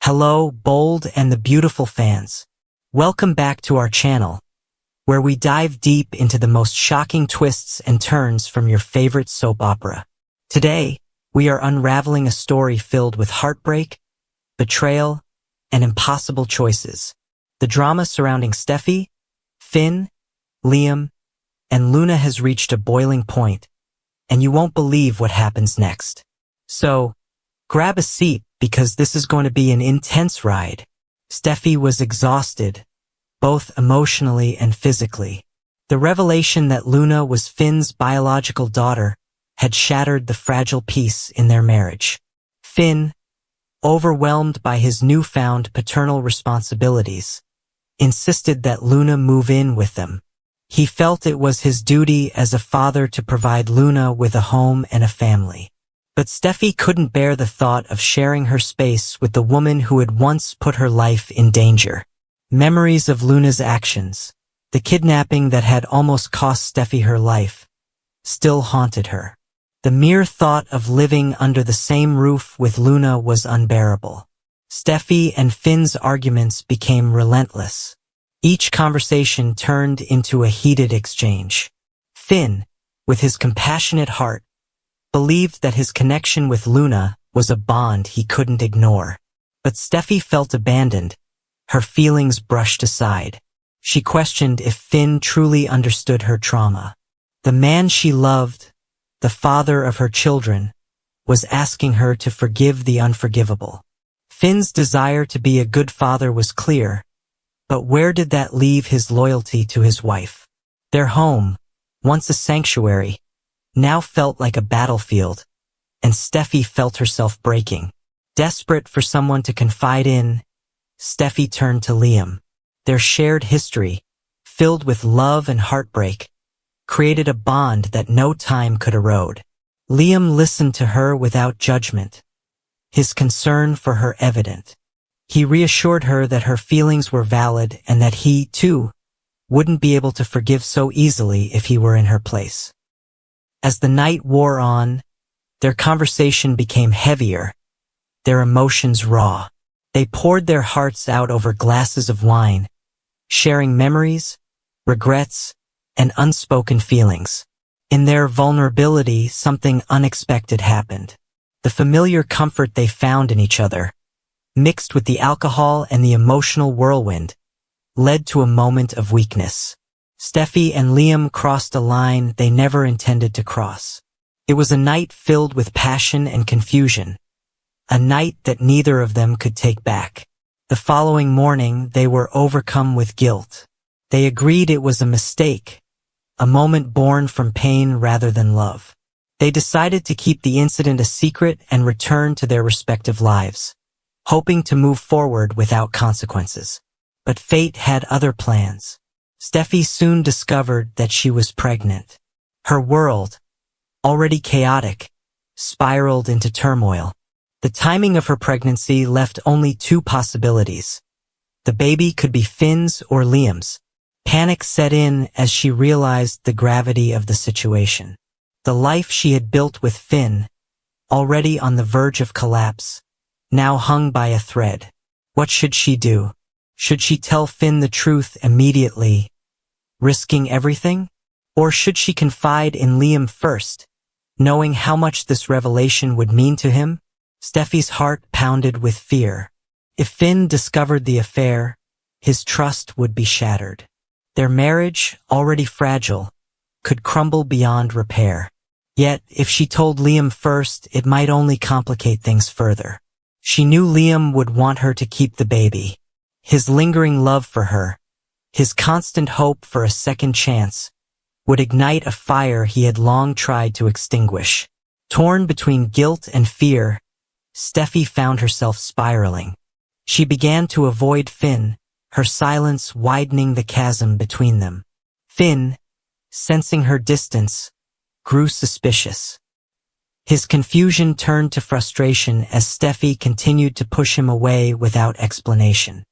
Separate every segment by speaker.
Speaker 1: Hello, bold and the beautiful fans. Welcome back to our channel, where we dive deep into the most shocking twists and turns from your favorite soap opera. Today, we are unraveling a story filled with heartbreak, betrayal, and impossible choices. The drama surrounding Steffy, Finn, Liam, and Luna has reached a boiling point, and you won't believe what happens next. So, grab a seat because this is going to be an intense ride. Steffy was exhausted, both emotionally and physically. The revelation that Luna was Finn's biological daughter had shattered the fragile peace in their marriage. Finn, overwhelmed by his newfound paternal responsibilities, insisted that Luna move in with them. He felt it was his duty as a father to provide Luna with a home and a family. But Steffy couldn't bear the thought of sharing her space with the woman who had once put her life in danger. Memories of Luna's actions, the kidnapping that had almost cost Steffy her life, still haunted her. The mere thought of living under the same roof with Luna was unbearable. Steffy and Finn's arguments became relentless. Each conversation turned into a heated exchange. Finn, with his compassionate heart, believed that his connection with Luna was a bond he couldn't ignore. But Steffy felt abandoned, her feelings brushed aside. She questioned if Finn truly understood her trauma. The man she loved, the father of her children, was asking her to forgive the unforgivable. Finn's desire to be a good father was clear, but where did that leave his loyalty to his wife? Their home, once a sanctuary, now felt like a battlefield, and Steffy felt herself breaking. Desperate for someone to confide in, Steffy turned to Liam. Their shared history, filled with love and heartbreak, created a bond that no time could erode. Liam listened to her without judgment, his concern for her evident. He reassured her that her feelings were valid and that he, too, wouldn't be able to forgive so easily if he were in her place. As the night wore on, their conversation became heavier, their emotions raw. They poured their hearts out over glasses of wine, sharing memories, regrets, and unspoken feelings. In their vulnerability, something unexpected happened. The familiar comfort they found in each other, mixed with the alcohol and the emotional whirlwind, led to a moment of weakness. Steffy and Liam crossed a line they never intended to cross. It was a night filled with passion and confusion, a night that neither of them could take back. The following morning, they were overcome with guilt. They agreed it was a mistake, a moment born from pain rather than love. They decided to keep the incident a secret and return to their respective lives, hoping to move forward without consequences. But fate had other plans. Steffy soon discovered that she was pregnant. Her world, already chaotic, spiraled into turmoil. The timing of her pregnancy left only two possibilities. The baby could be Finn's or Liam's. Panic set in as she realized the gravity of the situation. The life she had built with Finn, already on the verge of collapse, now hung by a thread. What should she do? Should she tell Finn the truth immediately, risking everything? Or should she confide in Liam first, knowing how much this revelation would mean to him? Steffy's heart pounded with fear. If Finn discovered the affair, his trust would be shattered. Their marriage, already fragile, could crumble beyond repair. Yet, if she told Liam first, it might only complicate things further. She knew Liam would want her to keep the baby. His lingering love for her, his constant hope for a second chance, would ignite a fire he had long tried to extinguish. Torn between guilt and fear, Steffy found herself spiraling. She began to avoid Finn, her silence widening the chasm between them. Finn, sensing her distance, grew suspicious. His confusion turned to frustration as Steffy continued to push him away without explanation.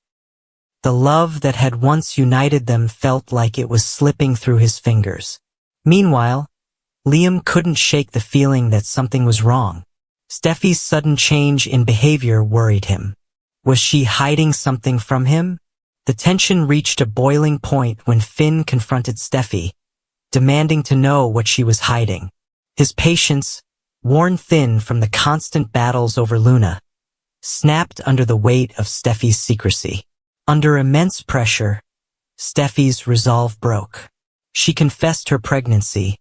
Speaker 1: The love that had once united them felt like it was slipping through his fingers. Meanwhile, Liam couldn't shake the feeling that something was wrong. Steffy's sudden change in behavior worried him. Was she hiding something from him? The tension reached a boiling point when Finn confronted Steffy, demanding to know what she was hiding. His patience, worn thin from the constant battles over Luna, snapped under the weight of Steffy's secrecy. Under immense pressure, Steffy's resolve broke. She confessed her pregnancy,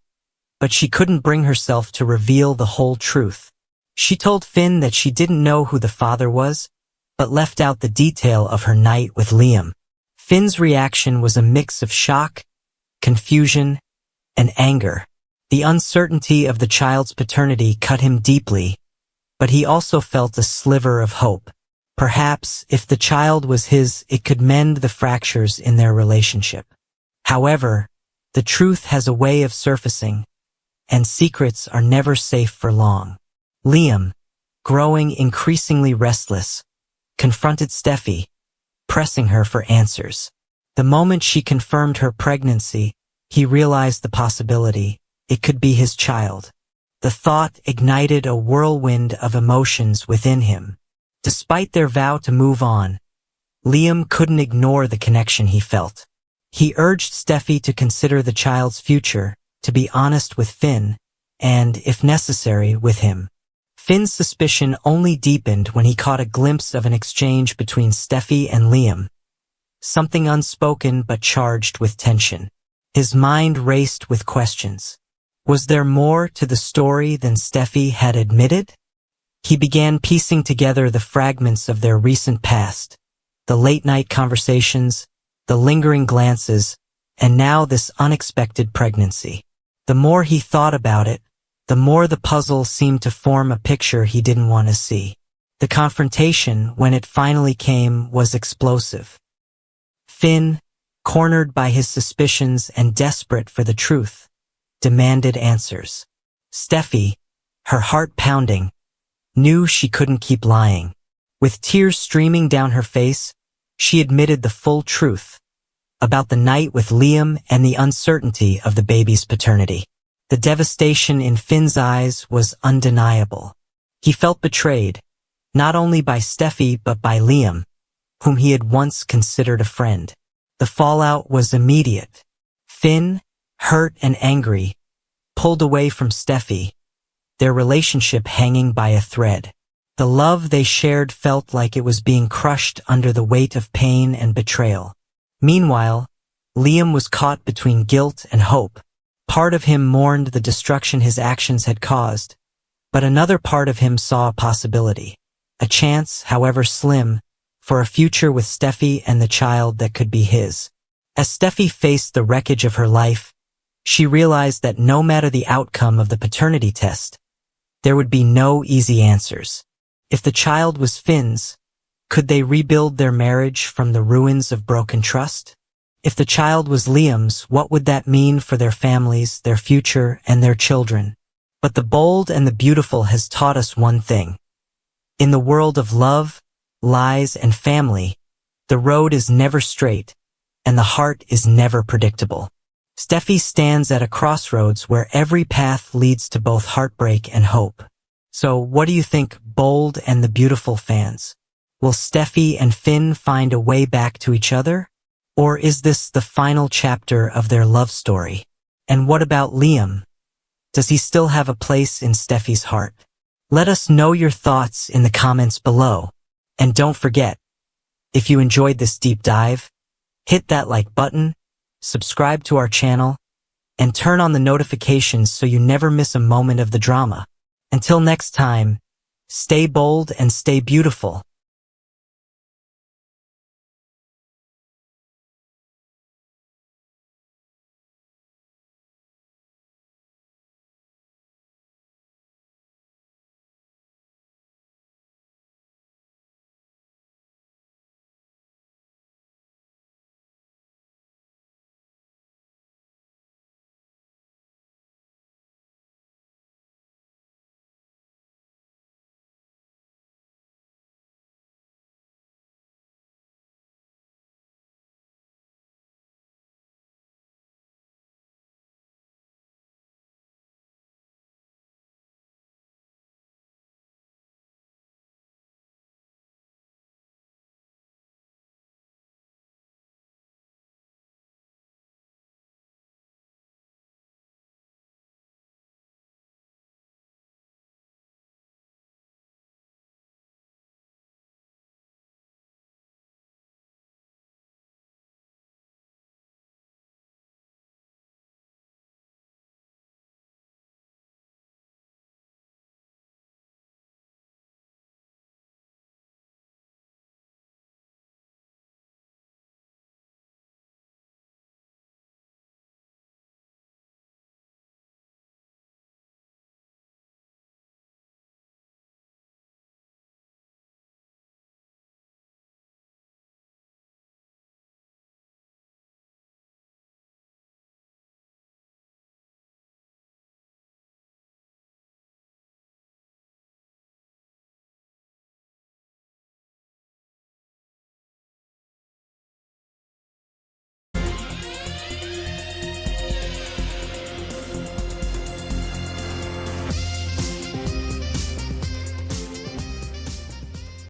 Speaker 1: but she couldn't bring herself to reveal the whole truth. She told Finn that she didn't know who the father was, but left out the detail of her night with Liam. Finn's reaction was a mix of shock, confusion, and anger. The uncertainty of the child's paternity cut him deeply, but he also felt a sliver of hope. Perhaps, if the child was his, it could mend the fractures in their relationship. However, the truth has a way of surfacing, and secrets are never safe for long. Liam, growing increasingly restless, confronted Steffy, pressing her for answers. The moment she confirmed her pregnancy, he realized the possibility. It could be his child. The thought ignited a whirlwind of emotions within him. Despite their vow to move on, Liam couldn't ignore the connection he felt. He urged Steffy to consider the child's future, to be honest with Finn, and, if necessary, with him. Finn's suspicion only deepened when he caught a glimpse of an exchange between Steffy and Liam, something unspoken but charged with tension. His mind raced with questions. Was there more to the story than Steffy had admitted? He began piecing together the fragments of their recent past, the late-night conversations, the lingering glances, and now this unexpected pregnancy. The more he thought about it, the more the puzzle seemed to form a picture he didn't want to see. The confrontation, when it finally came, was explosive. Finn, cornered by his suspicions and desperate for the truth, demanded answers. Steffy, her heart pounding, knew she couldn't keep lying. With tears streaming down her face, she admitted the full truth about the night with Liam and the uncertainty of the baby's paternity. The devastation in Finn's eyes was undeniable. He felt betrayed, not only by Steffy but by Liam, whom he had once considered a friend. The fallout was immediate. Finn, hurt and angry, pulled away from Steffy, their relationship hanging by a thread. The love they shared felt like it was being crushed under the weight of pain and betrayal. Meanwhile, Liam was caught between guilt and hope. Part of him mourned the destruction his actions had caused, but another part of him saw a possibility, a chance, however slim, for a future with Steffy and the child that could be his. As Steffy faced the wreckage of her life, she realized that no matter the outcome of the paternity test, there would be no easy answers. If the child was Finn's, could they rebuild their marriage from the ruins of broken trust? If the child was Liam's, what would that mean for their families, their future, and their children? But the bold and the beautiful has taught us one thing. In the world of love, lies, and family, the road is never straight, and the heart is never predictable. Steffy stands at a crossroads where every path leads to both heartbreak and hope. So what do you think, bold and the beautiful fans? Will Steffy and Finn find a way back to each other? Or is this the final chapter of their love story? And what about Liam? Does he still have a place in Steffy's heart? Let us know your thoughts in the comments below. And don't forget, if you enjoyed this deep dive, hit that like button, subscribe to our channel, and turn on the notifications so you never miss a moment of the drama. Until next time, stay bold and stay beautiful.